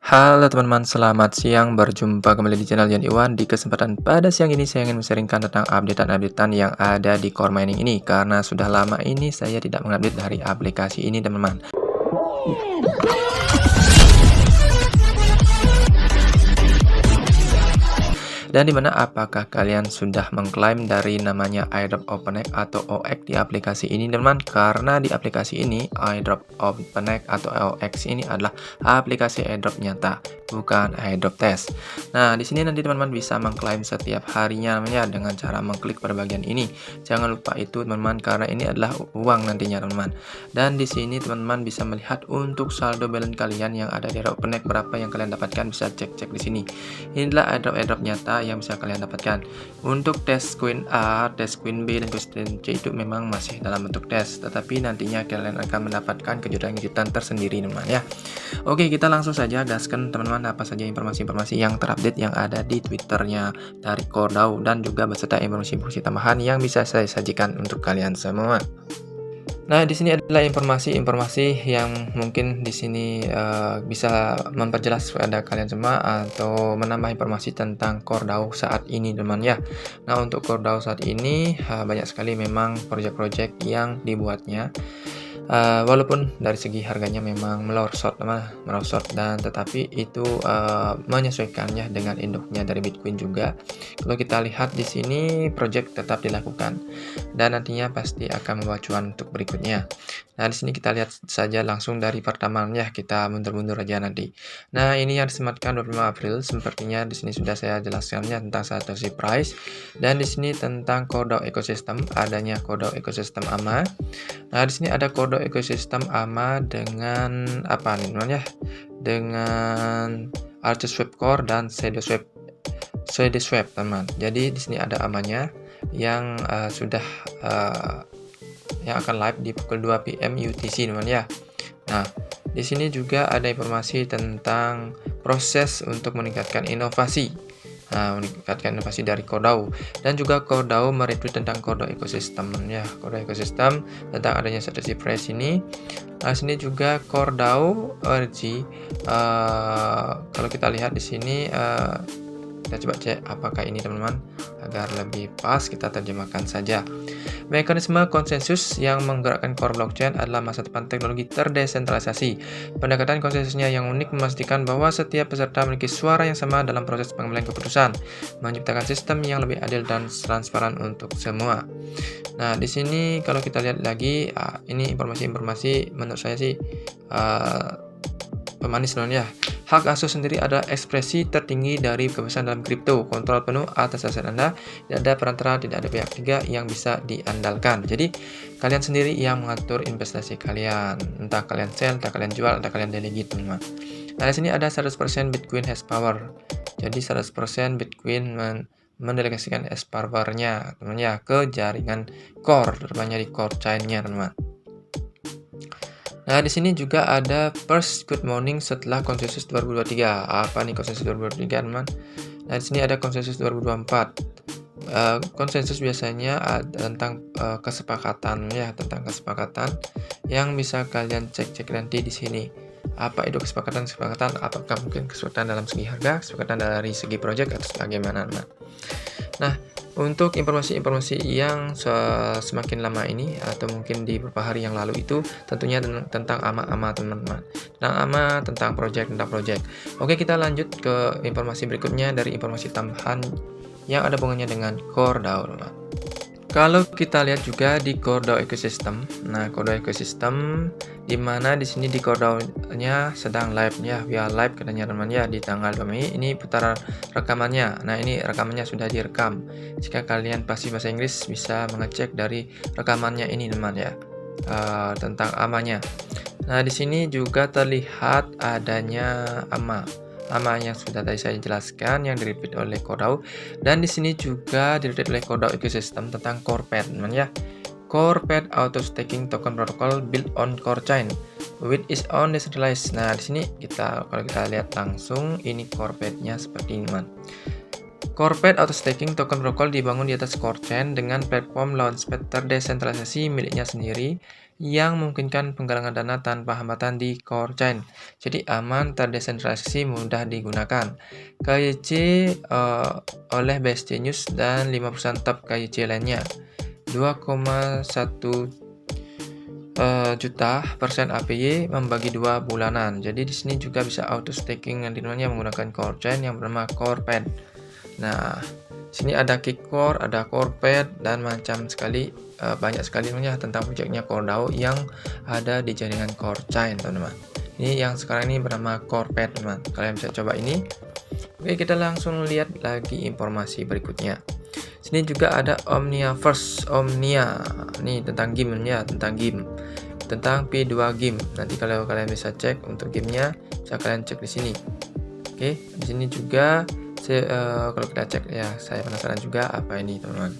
Halo teman-teman, selamat siang. Berjumpa kembali di channel Yan Iwan. Di kesempatan pada siang ini saya ingin sharingkan tentang updatean-updatean yang ada di core mining ini. Karena sudah lama ini saya tidak mengupdate dari aplikasi ini teman-teman. Dan dimana apakah kalian sudah mengklaim dari namanya airdrop OpenEx atau OX di aplikasi ini teman-teman? Karena di aplikasi ini airdrop OpenEx atau OX ini adalah aplikasi airdrop nyata, bukan airdrop test. Nah, di sini nanti teman-teman bisa mengklaim setiap harinya namanya dengan cara mengklik pada bagian ini. Jangan lupa itu teman-teman, karena ini adalah uang nantinya teman-teman. Dan di sini teman-teman bisa melihat untuk saldo balance kalian yang ada di OpenEx berapa yang kalian dapatkan, bisa cek-cek di sini. Inilah airdrop nyata yang bisa kalian dapatkan. Untuk tes Queen A, tes Queen B, dan Queen C itu memang masih dalam bentuk tes, tetapi nantinya kalian akan mendapatkan kejutan-kejutan tersendiri teman-teman ya. Oke, kita langsung saja gaskan teman-teman apa saja informasi-informasi yang terupdate yang ada di Twitternya dari CoreDAO dan juga beserta informasi-informasi tambahan yang bisa saya sajikan untuk kalian semua. Nah, di sini adalah informasi-informasi yang mungkin di sini bisa memperjelas kepada kalian semua atau menambah informasi tentang CoreDAO saat ini, teman ya. Nah, untuk CoreDAO saat ini banyak sekali memang proyek-proyek yang dibuatnya. Walaupun dari segi harganya memang melorot dan tetapi itu menyesuaikannya dengan induknya dari Bitcoin juga. Kalau kita lihat di sini project tetap dilakukan dan nantinya pasti akan membawa cuan untuk berikutnya. Nah, di sini kita lihat saja langsung dari pertamanya, kita mundur-mundur aja nanti. Nah, ini yang disematkan 25 April, sepertinya di sini sudah saya jelaskannya tentang satoshi price dan di sini tentang CoreDAO ecosystem, adanya CoreDAO ecosystem AMA. Nah, di sini ada CoreDAO ecosystem AMA dengan apa nih namanya? Dengan ArcherSwap Core dan SwedSwap teman. Jadi di sini ada AMA-nya yang sudah yang akan live di pukul 2 PM UTC teman ya. Nah, di sini juga ada informasi tentang proses untuk meningkatkan inovasi. Nah, meningkatkan inovasi dari CoreDAO dan juga CoreDAO meretweet tentang CoreDAO ecosystem ya, CoreDAO ecosystem tentang adanya satoshi price ini. Nah, sini juga CoreDAO RG. Kalau kita lihat di sini kita coba cek apakah ini teman-teman, agar lebih pas kita terjemahkan saja. Mekanisme konsensus yang menggerakkan core blockchain adalah masa depan teknologi terdesentralisasi. Pendekatan konsensusnya yang unik memastikan bahwa setiap peserta memiliki suara yang sama dalam proses pengambilan keputusan, menciptakan sistem yang lebih adil dan transparan untuk semua. Nah, di sini kalau kita lihat lagi, ini informasi-informasi menurut saya sih pemanis ya. Hak asuh sendiri adalah ekspresi tertinggi dari kebebasan dalam kripto. Kontrol penuh atas aset Anda, tidak ada perantara, tidak ada pihak ketiga yang bisa diandalkan. Jadi, kalian sendiri yang mengatur investasi kalian. Entah kalian sell, entah kalian jual, entah kalian delegate, teman-teman. Nah, di sini ada 100% Bitcoin has power. Jadi, 100% Bitcoin mendelegasikan hash power-nya, teman ya, ke jaringan core, terutama di core chain-nya, teman-teman. Nah, di sini juga ada first good morning setelah konsensus 2023. Apa nih konsensus 2023, teman? Nah, di sini ada konsensus 2024. Konsensus biasanya tentang kesepakatan ya, tentang kesepakatan yang bisa kalian cek-cek nanti di sini. Apa itu kesepakatan? Apakah mungkin kesepakatan dalam segi harga, kesepakatan dari segi project atau bagaimana, teman? Nah, untuk informasi-informasi yang semakin lama ini atau mungkin di beberapa hari yang lalu itu tentunya tentang AMA teman-teman. Tentang AMA, tentang project. Oke, kita lanjut ke informasi berikutnya dari informasi tambahan yang ada hubungannya dengan CoreDAO, teman. Kalau kita lihat juga di CoreDAO ecosystem, nah CoreDAO ecosystem di mana di sini di CoreDAO-nya sedang live ya, via live katanya teman ya, di tanggal 2 Mei ini putaran rekamannya. Nah, ini rekamannya sudah direkam. Jika kalian pasti bahasa Inggris bisa mengecek dari rekamannya ini teman ya, tentang AMA-nya. Nah, di sini juga terlihat adanya AMA yang sudah tadi saya jelaskan yang di-repeat oleh CoreDAO, dan di sini juga di-repeat oleh CoreDAO ecosystem tentang CorePad teman ya. CorePad Auto Staking Token Protocol built on Core Chain with its own decentralized. Nah, di sini kalau kita lihat langsung ini CorePad-nya seperti ini, teman. Corepad Auto Staking token protokol dibangun di atas core chain dengan platform launchpad terdesentralisasi miliknya sendiri yang memungkinkan penggalangan dana tanpa hambatan di core chain. Jadi aman, terdesentralisasi, mudah digunakan. KYC oleh BSC News dan 5 perusahaan top KYC lainnya. 2,1 juta persen APY membagi 2 bulanan. Jadi di sini juga bisa auto staking yang namanya menggunakan core chain yang bernama Corepad. Nah, sini ada Kickcore, ada Corepad, dan macam sekali banyak sekali namanya tentang proyeknya CoreDAO yang ada di jaringan core chain, teman-teman. Ini yang sekarang ini bernama Corepad, teman. Kalian bisa coba ini. Oke, kita langsung lihat lagi informasi berikutnya. Sini juga ada Omniaverse, Omnia. Ini tentang game-nya, tentang P2 game. Nanti kalau kalian bisa cek untuk gamenya, bisa kalian cek di sini. Oke, di sini juga kalau kita cek ya, saya penasaran juga apa ini, teman-teman.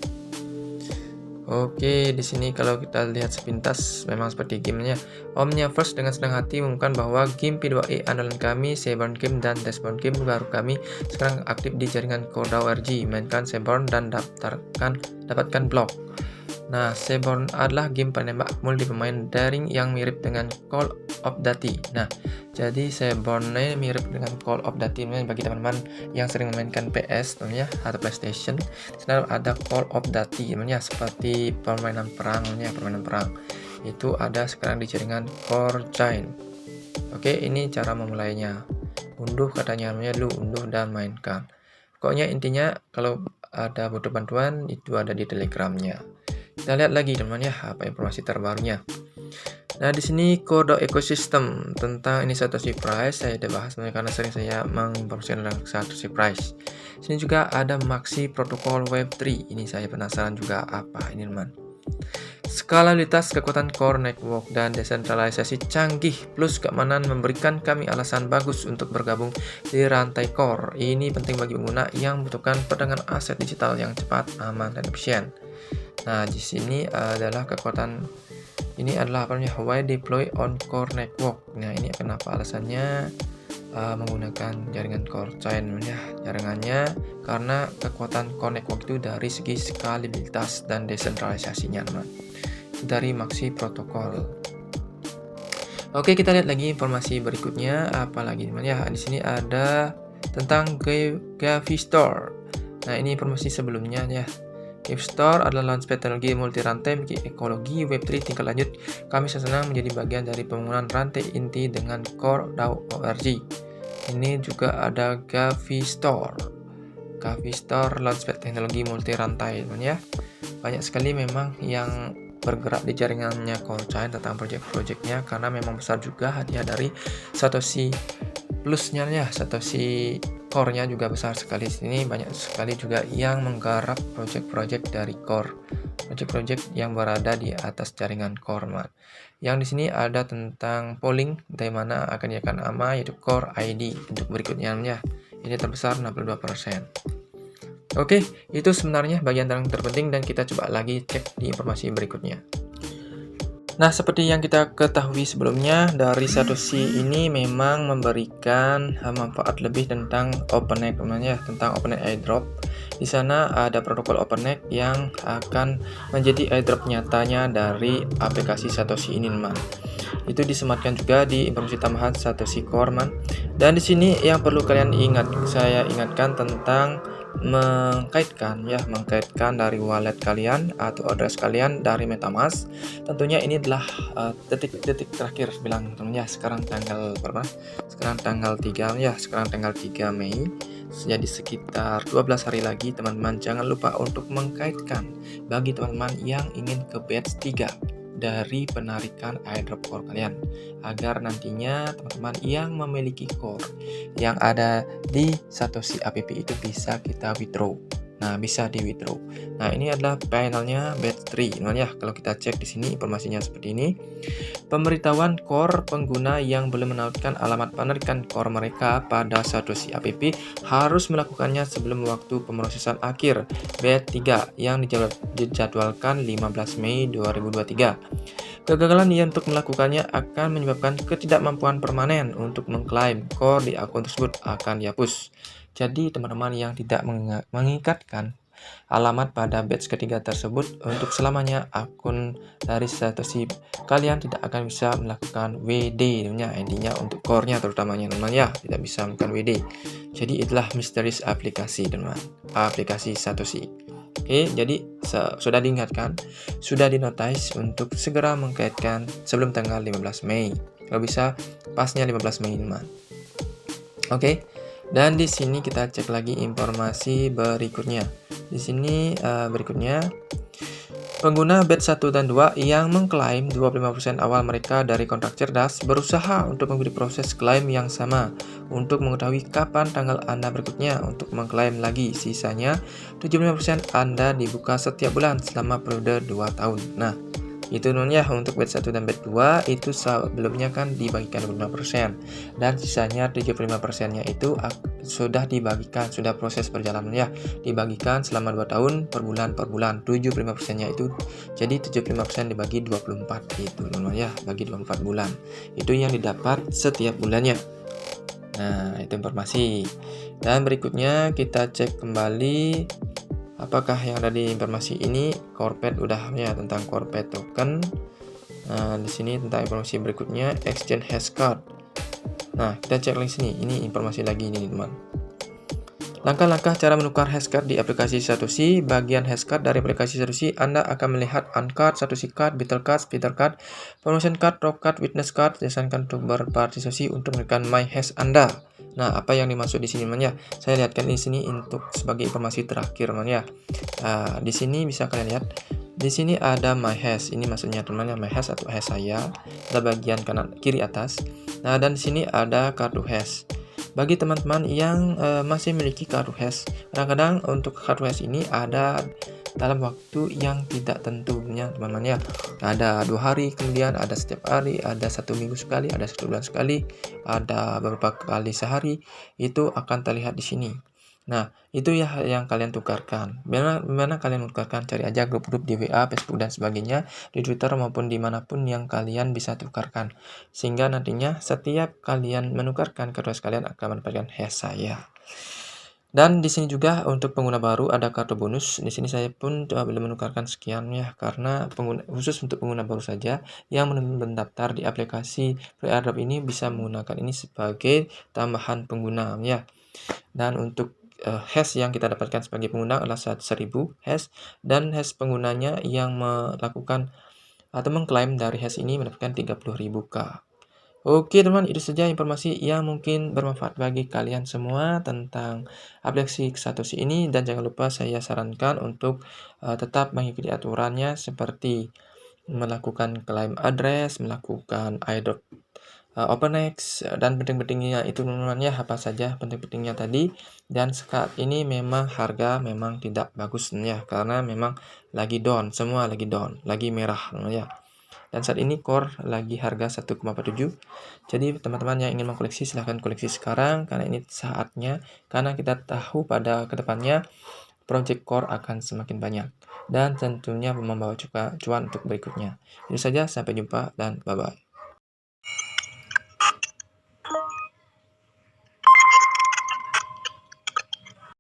Oke, di sini kalau kita lihat sepintas memang seperti gamenya. Omniaverse dengan senang hati mengumumkan bahwa game P2E andalan kami, Seaborn Game dan Testborn Game baru kami sekarang aktif di jaringan CoreDAO RG. Mainkan Seaborn dan dapatkan blok. Nah, Seaborn adalah game penembak multi pemain daring yang mirip dengan Call of Duty. Nah, jadi Seaborn ini mirip dengan Call of Duty bagi teman-teman yang sering memainkan PS namanya atau PlayStation. Sebenarnya ada Call of Duty namanya seperti permainan perang namanya, permainan perang. Itu ada sekarang di jaringan Core Chain. Oke, ini cara memulainya. Unduh katanya namanya dulu, unduh dan mainkan. Pokoknya intinya kalau ada butuh bantuan itu ada di Telegramnya. Kita lihat lagi teman-teman ya apa informasi terbarunya. Nah, di sini kode ekosistem tentang ini Satoshi Price saya udah bahas karena sering saya menginformasikan tentang Satoshi Price. Sini juga ada Maxi Protocol Web3. Ini saya penasaran juga apa ini, teman. Skalabilitas kekuatan core network dan desentralisasi canggih plus keamanan memberikan kami alasan bagus untuk bergabung di rantai core. Ini penting bagi pengguna yang membutuhkan perdagangan aset digital yang cepat, aman, dan efisien. Nah, di sini adalah kekuatan ini adalah apa namanya why deploy on core network. Nah, ini kenapa alasannya menggunakan jaringan core chain ya, jaringannya karena kekuatan core network itu dari segi skalabilitas dan desentralisasinya, teman. Dari Maxi Protocol. Oke, kita lihat lagi informasi berikutnya apa lagi, teman ya. Di sini ada tentang Gavistore. Nah, ini informasi sebelumnya ya. Gavistore adalah launchpad teknologi multi rantai bagi ekologi Web3 tingkat lanjut. Kami senang menjadi bagian dari pembangunan rantai inti dengan CoreDAO ORG. Ini juga ada Gavistore. Gavistore launchpad teknologi multi rantai, teman ya. Banyak sekali memang yang bergerak di jaringannya core chain tentang project-projectnya karena memang besar juga hadiah dari Satoshi Plusnya ya, Satoshi core-nya juga besar sekali. Sini banyak sekali juga yang menggarap project-project dari core, project-project yang berada di atas jaringan core, man. Yang di sini ada tentang polling dari mana akan diakan ama yaitu core ID untuk berikutnya ya. Ini terbesar 62%. Oke, itu sebenarnya bagian yang terpenting dan kita coba lagi cek di informasi berikutnya. Nah, seperti yang kita ketahui sebelumnya, dari Satoshi ini memang memberikan manfaat lebih tentang OpenEgg, namanya tentang OpenEgg airdrop. Di sana ada protokol OpenEgg yang akan menjadi airdrop nyatanya dari aplikasi Satoshi ini, teman. Itu disematkan juga di informasi tambahan Satoshi Core, man. Dan di sini yang perlu kalian ingat, saya ingatkan tentang mengkaitkan dari wallet kalian atau address kalian dari MetaMask. Tentunya ini adalah detik-detik terakhir bilang teman ya. Sekarang tanggal berapa? Sekarang tanggal 3 ya. Sekarang tanggal 3 Mei. Jadi sekitar 12 hari lagi teman-teman jangan lupa untuk mengkaitkan bagi teman-teman yang ingin ke batch 3 dari penarikan airdrop core kalian agar nantinya teman-teman yang memiliki core yang ada di Satoshi app itu bisa kita withdraw. Nah, bisa di withdraw. Nah, ini adalah panelnya batch 3. Nah, ya, kalau kita cek di sini informasinya seperti ini. Pemberitahuan core pengguna yang belum menautkan alamat penarikan core mereka pada Satoshi app harus melakukannya sebelum waktu pemrosesan akhir batch 3 yang dijadwalkan 15 Mei 2023. Kegagalan ia untuk melakukannya akan menyebabkan ketidakmampuan permanen untuk mengklaim core di akun tersebut akan dihapus. Jadi teman-teman yang tidak mengikatkan alamat pada batch ketiga tersebut, untuk selamanya akun dari Satoshi kalian tidak akan bisa melakukan WD-nya, ID-nya untuk core-nya terutamanya teman-teman ya, tidak bisa melakukan WD. Jadi itulah misterius aplikasi teman-teman, aplikasi Satoshi. Oke, jadi sudah diingatkan, sudah dinotis untuk segera mengkaitkan sebelum tanggal 15 Mei. Kalau bisa pasnya 15 Mei teman. Oke. Dan di sini kita cek lagi informasi berikutnya. Di sini berikutnya pengguna batch 1 dan 2 yang mengklaim 25% awal mereka dari kontrak cerdas berusaha untuk mengikuti proses klaim yang sama untuk mengetahui kapan tanggal Anda berikutnya untuk mengklaim lagi. Sisanya 75% Anda dibuka setiap bulan selama periode 2 tahun. Nah, itu ya untuk batch 1 dan batch 2 itu sebelumnya kan dibagikan 25% dan sisanya 75%-nya itu sudah dibagikan, sudah proses perjalanan ya, dibagikan selama 2 tahun per bulan 75%-nya itu, jadi 75% dibagi 24 itu ya, bagi 24 bulan itu yang didapat setiap bulannya. Nah, itu informasi. Dan berikutnya kita cek kembali apakah yang ada di informasi ini. Corpet udah ya, tentang Corpet token. Nah, di sini tentang informasi berikutnya exchange hashcard. Nah, kita cek lagi sini. Ini informasi lagi ini, teman. Langkah-langkah cara menukar hashcard di aplikasi Satoshi. Bagian hashcard dari aplikasi Satoshi, Anda akan melihat uncard, Satoshi card, Beetle card, Spitter card, promotion card, rock card, witness card. Disarankan untuk berpartisipasi untuk menekan my hash Anda. Nah, apa yang dimaksud di sini teman ya? Saya lihatkan di sini untuk sebagai informasi terakhir teman ya. Di sini bisa kalian lihat. Di sini ada my hash. Ini maksudnya teman ya, my hash atau hash saya. Ada bagian kanan kiri atas. Nah, dan di sini ada kartu hash. Bagi teman-teman yang masih memiliki kartu hash, kadang-kadang untuk kartu hash ini ada dalam waktu yang tidak tentunya teman-teman ya. Ada 2 hari, kemudian ada setiap hari, ada 1 minggu sekali, ada 1 bulan sekali, ada beberapa kali sehari, itu akan terlihat di sini. Nah, itu ya yang kalian tukarkan. Mana kalian tukarkan, cari aja grup-grup di WA, Facebook, dan sebagainya, di Twitter maupun dimanapun yang kalian bisa tukarkan. Sehingga nantinya setiap kalian menukarkan kartu kalian akan mendapatkan hash saya. Dan di sini juga untuk pengguna baru ada kartu bonus. Di sini saya pun belum menukarkan sekian ya, karena khusus untuk pengguna baru saja yang mendaftar di aplikasi free airdrop ini bisa menggunakan ini sebagai tambahan pengguna ya. Dan untuk hash yang kita dapatkan sebagai pengguna adalah 1000 hash, dan hash penggunanya yang melakukan atau mengklaim dari hash ini mendapatkan 30.000K. Oke teman, itu saja informasi yang mungkin bermanfaat bagi kalian semua tentang aplikasi Satoshi ini, dan jangan lupa saya sarankan untuk tetap mengikuti aturannya seperti melakukan klaim address, melakukan airdrop OpenX, dan penting-pentingnya itu teman-teman ya, apa saja penting-pentingnya tadi. Dan saat ini memang harga memang tidak bagus ya, karena memang lagi down, semua lagi down, lagi merah ya. Dan saat ini core lagi harga 1,47. Jadi teman-teman yang ingin mengkoleksi silahkan koleksi sekarang, karena ini saatnya, karena kita tahu pada kedepannya project core akan semakin banyak dan tentunya membawa cuan untuk berikutnya. Itu saja, sampai jumpa dan bye-bye.